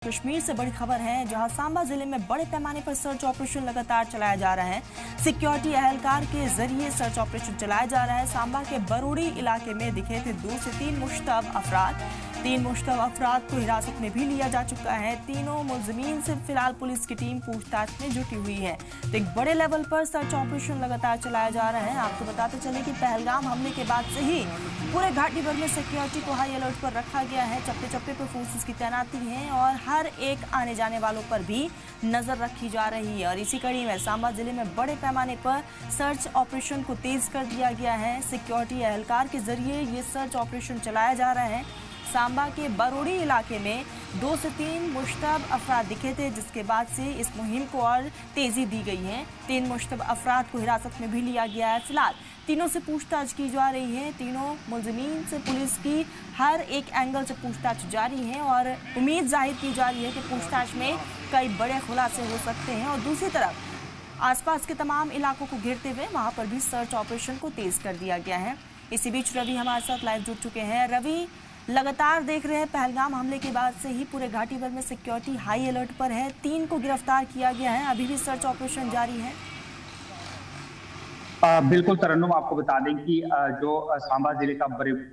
कश्मीर से बड़ी खबर है, जहां सांबा जिले में बड़े पैमाने पर सर्च ऑपरेशन लगातार चलाया जा रहा है। सिक्योरिटी एहलकार के जरिए सर्च ऑपरेशन चलाया जा रहा है। सांबा के बरोड़ी इलाके में दिखे थे 2 से 3 मुश्तब अफराद। 3 मुश्तब अफराद को हिरासत में भी लिया जा चुका है। तीनों मुलजमीन से फिलहाल पुलिस की टीम पूछताछ में जुटी हुई है। तो एक बड़े लेवल पर सर्च ऑपरेशन लगातार चलाया जा रहा है। आपको बताते चले कि पहलगाम हमले के बाद से ही पूरे घाटी भर में सिक्योरिटी को हाई अलर्ट पर रखा गया है। चप्पे चप्पे पर फोर्सेस की तैनाती है और हर एक आने जाने वालों पर भी नजर रखी जा रही है। और इसी कड़ी में सांबा जिले में बड़े पैमाने पर सर्च ऑपरेशन को तेज कर दिया गया है। सिक्योरिटी एहलकार के जरिए ये सर्च ऑपरेशन चलाया जा रहा है। सांबा के बरोड़ी इलाके में 2 से 3 मुश्तब अफराद दिखे थे, जिसके बाद से इस मुहिम को और तेजी दी गई है। 3 मुश्तब अफराद को हिरासत में भी लिया गया है। फिलहाल तीनों से पूछताछ की जा रही है। तीनों मुलजमीन से पुलिस की हर एक एंगल से पूछताछ जारी है और उम्मीद जाहिर की जा रही है कि पूछताछ में कई बड़े खुलासे हो सकते हैं। और दूसरी तरफ आसपास के तमाम इलाकों को घेरते हुए वहां पर भी सर्च ऑपरेशन को तेज कर दिया गया है। इसी बीच रवि हमारे साथ लाइव जुड़ चुके हैं। रवि, लगातार देख रहे हैं पहलगाम हमले के बाद से ही पूरे घाटी भर में सिक्योरिटी हाई अलर्ट पर है। 3 को गिरफ्तार किया गया है, अभी भी सर्च ऑपरेशन जारी है। बिल्कुल तरन्नुम, आपको बता दें कि जो सांबा जिले का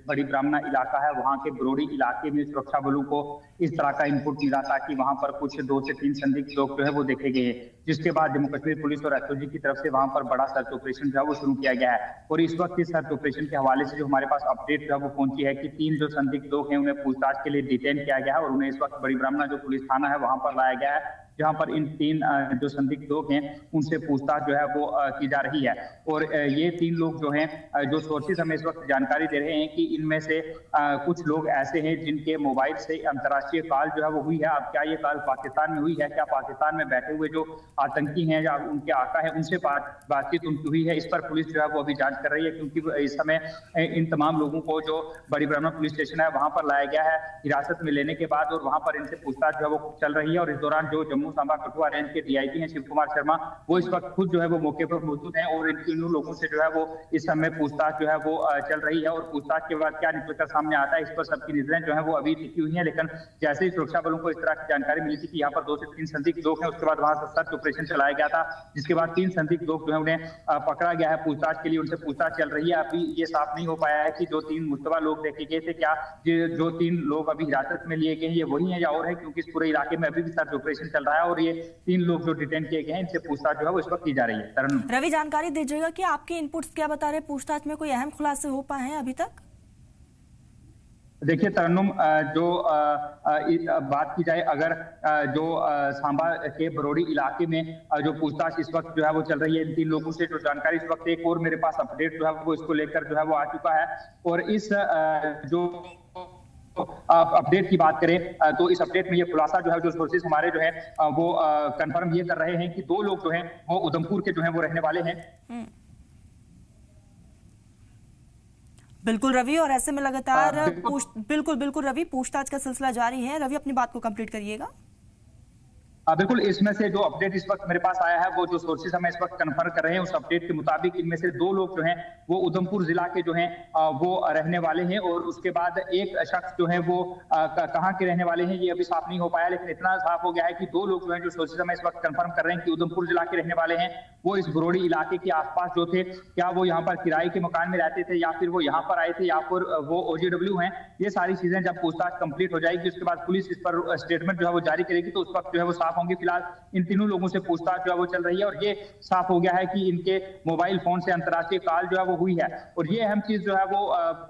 बड़ी ब्राह्मणा इलाका है, वहां के बरोड़ी इलाके में सुरक्षा बलों को इस तरह का इनपुट मिला था कि वहां पर कुछ 2 से 3 संदिग्ध लोग जो है वो देखे गए, जिसके बाद जम्मू कश्मीर पुलिस और एसओजी की तरफ से वहां पर बड़ा सर्च ऑपरेशन जो है वो शुरू किया गया है। और इस वक्त इस सर्च ऑपरेशन के हवाले से जो हमारे पास अपडेट जो है वो पहुंची है कि 3 जो संदिग्ध लोग हैं उन्हें पूछताछ के लिए डिटेन किया गया है और उन्हें इस वक्त बड़ी ब्राह्मणा जो पुलिस थाना है वहां पर लाया गया है, जहां पर इन 3 जो संदिग्ध लोग हैं उनसे पूछताछ जो है वो की जा रही है। और ये 3 लोग जो हैं, जो सोर्सेज हमें इस वक्त जानकारी दे रहे हैं कि इनमें से कुछ लोग ऐसे हैं जिनके मोबाइल से अंतर्राष्ट्रीय कॉल जो है वो हुई है। अब क्या ये कॉल पाकिस्तान में हुई है, क्या पाकिस्तान में बैठे हुए जो आतंकी हैं या उनके आका है उनसे बातचीत उनकी हुई है, इस पर पुलिस जो है वो अभी जांच कर रही है। क्योंकि इस समय इन तमाम लोगों को जो बड़ी ब्राह्मणा पुलिस स्टेशन है वहां पर लाया गया है हिरासत में लेने के बाद, और वहां पर इनसे पूछताछ जो है वो चल रही है। और इस दौरान जो जम्मू सांबा कठुआ रेंज के डीआईजी हैं शिव कुमार शर्मा, वो इस वक्त खुद जो है वो मौके पर मौजूद हैं और इन तीनों लोगों से जो है वो इस समय पूछताछ जो है वो चल रही है। और पूछताछ के बाद क्या निकलकर सामने आता है, इस पर सबकी नजरें जो है वो अभी टिकी हुई हैं। लेकिन जैसे ही सुरक्षा बलों को इस तरह की जानकारी मिली थी कि यहाँ पर 2 से 3 संदिग्ध लोग हैं, उसके बाद वहां से सर्च ऑपरेशन चलाया गया था, जिसके बाद 3 संदिग्ध लोग जो है उन्हें पकड़ा गया है पूछताछ के लिए। उनसे पूछताछ चल रही है। अभी ये साफ नहीं हो पाया है कि जो 3 मुश्तबा लोग देखे गए थे, क्या जो 3 लोग अभी हिरासत में लिए गए हैं ये वही है या और है, क्योंकि इस पूरे इलाके में अभी भी सर्च ऑपरेशन चल रहा है और ये 3 लोग जो डिटेन किए गए हैं इनसे पूछताछ जो है वो इस वक्त की जा रही है। रवि, जानकारी दीजिएगा कि आपके इनपुट्स क्या बता रहे हैं, पूछताछ में कोई अहम खुलासे हो पाए हैं अभी तक? देखिए तरन्नुम, जो बात की जाए अगर जो सांबा के बरोड़ी इलाके में जो पूछताछ इस वक्त जो है वो चल रही है इन 3 लोगों से, जो जानकारी इस वक्त एक और मेरे पास अपडेट जो है वो इसको लेकर जो है वो आ चुका है। और इस जो अपडेट की बात करें तो इस अपडेट में ये खुलासा जो है जो सोर्सेज हमारे जो है वो कंफर्म ये कर रहे हैं कि 2 लोग जो हैं वो उधमपुर के जो हैं वो रहने वाले हैं। बिल्कुल रवि, और ऐसे में लगातार बिल्कुल रवि, पूछताछ का सिलसिला जारी है। रवि, अपनी बात को कंप्लीट करिएगा। बिल्कुल, इसमें से जो अपडेट इस वक्त मेरे पास आया है वो जो सोर्सेज हमें इस वक्त कंफर्म कर रहे हैं, उस अपडेट के मुताबिक इनमें से 2 लोग जो हैं वो उधमपुर जिला के जो हैं वो रहने वाले हैं। और उसके बाद एक शख्स जो है वो कहाँ के रहने वाले हैं ये अभी साफ नहीं हो पाया, लेकिन इतना साफ हो गया है कि 2 लोग जो हैं जो सोर्सेज हमें इस वक्त कंफर्म कर रहे हैं कि उधमपुर जिला के रहने वाले हैं, वो इस बरोड़ी इलाके के आसपास जो थे, क्या वो यहाँ पर किराए के मकान में रहते थे या फिर वो यहाँ पर आए थे या फिर वो OGW हैं। ये सारी चीजें जब पूछताछ कंप्लीट हो जाएगी उसके बाद पुलिस इस पर स्टेटमेंट जो है वो जारी करेगी, तो उस वक्त जो है वो साफ होंगे। फिलहाल इन 3 लोगों से पूछताछ जो है वो चल रही है और ये साफ हो गया है कि इनके मोबाइल फोन से अंतर्राष्ट्रीय कॉल जो है वो हुई है। और ये अहम चीज जो है वो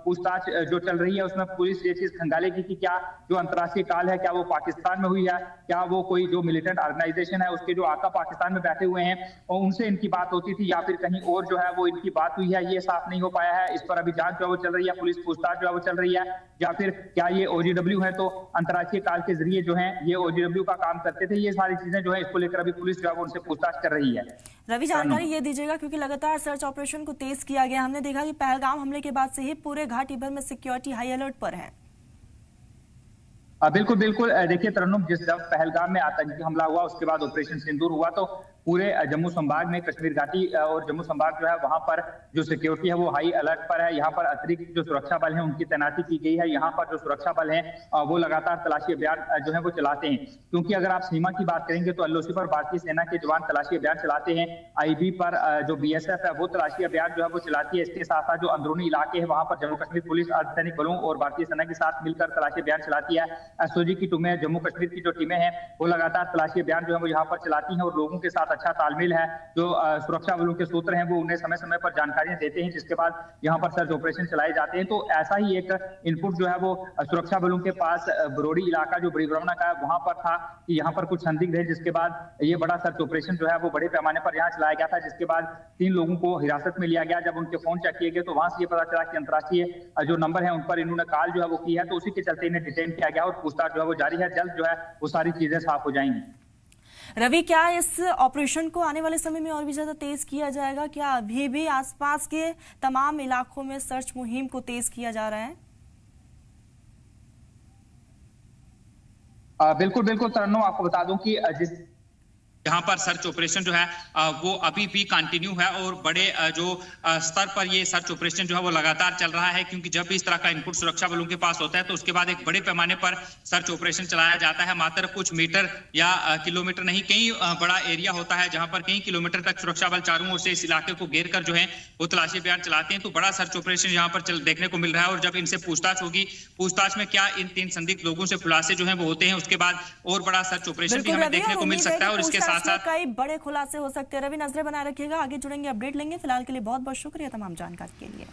पूछताछ जो चल रही है उसमें पुलिस ये चीज खंगालेगी कि क्या जो अंतर्राष्ट्रीय कॉल है क्या वो पाकिस्तान में हुई है, क्या वो कोई जो मिलिटेंट ऑर्गेनाइजेशन है उसके जो आका पाकिस्तान में बैठे हुए हैं और उनसे इनकी बात होती थी या फिर कहीं और जो है वो इनकी बात हुई है, ये साफ नहीं हो पाया है। इस पर अभी जांच जो है वो चल रही है, पुलिस पूछताछ जो है वो चल रही है। या फिर क्या ये OGW है तो अंतर्राष्ट्रीय कॉल के जरिए जो है ये OGW का काम करते थे, ये सारी चीजें जो है इसको लेकर अभी पुलिस जो है उनसे पूछताछ कर रही है। रवि, जानकारी ये दीजिएगा क्योंकि लगातार सर्च ऑपरेशन को तेज किया गया, हमने देखा कि पहलगाम हमले के बाद से ही पूरे घाटी भर में सिक्योरिटी हाई अलर्ट पर है। बिल्कुल, देखिए तरन्नुम, जब पहलगाम में आतंकी हमला हुआ उसके बाद ऑपरेशन सिंदूर हुआ तो पूरे जम्मू संभाग में कश्मीर घाटी और जम्मू संभाग जो है वहां पर जो सिक्योरिटी है वो हाई अलर्ट पर है। यहाँ पर अतिरिक्त जो सुरक्षा बल है उनकी तैनाती की गई है। यहाँ पर जो सुरक्षा बल है वो लगातार तलाशी अभियान जो है वो चलाते हैं, क्योंकि अगर आप सीमा की बात करेंगे तो एलओसी पर भारतीय सेना के जवान तलाशी अभियान चलाते हैं। आईबी पर जो बीएसएफ है वो तलाशी अभियान जो है वो चलाती है। इसके साथ साथ जो अंदरूनी इलाके हैं वहां पर जम्मू कश्मीर पुलिस अर्धसैनिक बलों और भारतीय सेना के साथ मिलकर तलाशी अभियान चलाती है। एसओजी की टीमें, जम्मू कश्मीर की जो टीमें हैं वो लगातार तलाशी अभियान जो है वो यहाँ पर चलाती हैं और लोगों के साथ अच्छा तालमेल है। जो सुरक्षा बलों के सूत्र हैं वो उन्हें समय समय पर जानकारियां देते हैं, जिसके बाद यहाँ पर सर्च ऑपरेशन चलाए जाते हैं। तो ऐसा ही एक इनपुट जो है वो सुरक्षा बलों के पास बरोड़ी इलाका जो बड़ी ब्राह्मणा का है वहां पर था कि यहाँ पर कुछ संदिग्ध है, जिसके बाद ये बड़ा सर्च ऑपरेशन जो है वो बड़े पैमाने पर यहाँ चलाया गया था। जिसके बाद 3 लोगों को हिरासत में लिया गया। जब उनके फोन चेक किए गए तो वहां से ये पता चला कि अंतर्राष्ट्रीय जो नंबर है उन पर इन्होंने कॉल जो है वो की है, तो उसी के चलते इन्हें डिटेन किया गया और पूछताछ जो है वो जारी है। जल्द जो है वो सारी चीजें साफ हो जाएंगी। रवि, क्या इस ऑपरेशन को आने वाले समय में और भी ज्यादा तेज किया जाएगा? क्या अभी भी आसपास के तमाम इलाकों में सर्च मुहिम को तेज किया जा रहा है? बिल्कुल बिल्कुल तरन्नुम, आपको बता दूं कि जिस यहाँ पर सर्च ऑपरेशन जो है वो अभी भी कंटिन्यू है और बड़े जो स्तर पर ये सर्च ऑपरेशन जो है वो लगातार चल रहा है, क्योंकि जब भी इस तरह का इनपुट सुरक्षा बलों के पास होता है तो उसके बाद एक बड़े पैमाने पर सर्च ऑपरेशन चलाया जाता है। मात्र कुछ मीटर या किलोमीटर नहीं, कई बड़ा एरिया होता है जहां पर कई किलोमीटर तक सुरक्षा बल चारों ओर से इस इलाके को घेर कर जो है वो तलाशी अभियान चलाते हैं। तो बड़ा सर्च ऑपरेशन यहाँ पर देखने को मिल रहा है और जब इनसे पूछताछ होगी, पूछताछ में क्या इन 3 संदिग्ध लोगों से खुलासे जो है वो होते हैं, उसके बाद और बड़ा सर्च ऑपरेशन भी हमें देखने को मिल सकता है और इसके साथ साथ कई बड़े खुलासे हो सकते हैं। रवि, नजरें बनाए रखिएगा, आगे जुड़ेंगे, अपडेट लेंगे। फिलहाल के लिए बहुत बहुत शुक्रिया तमाम जानकारी के लिए।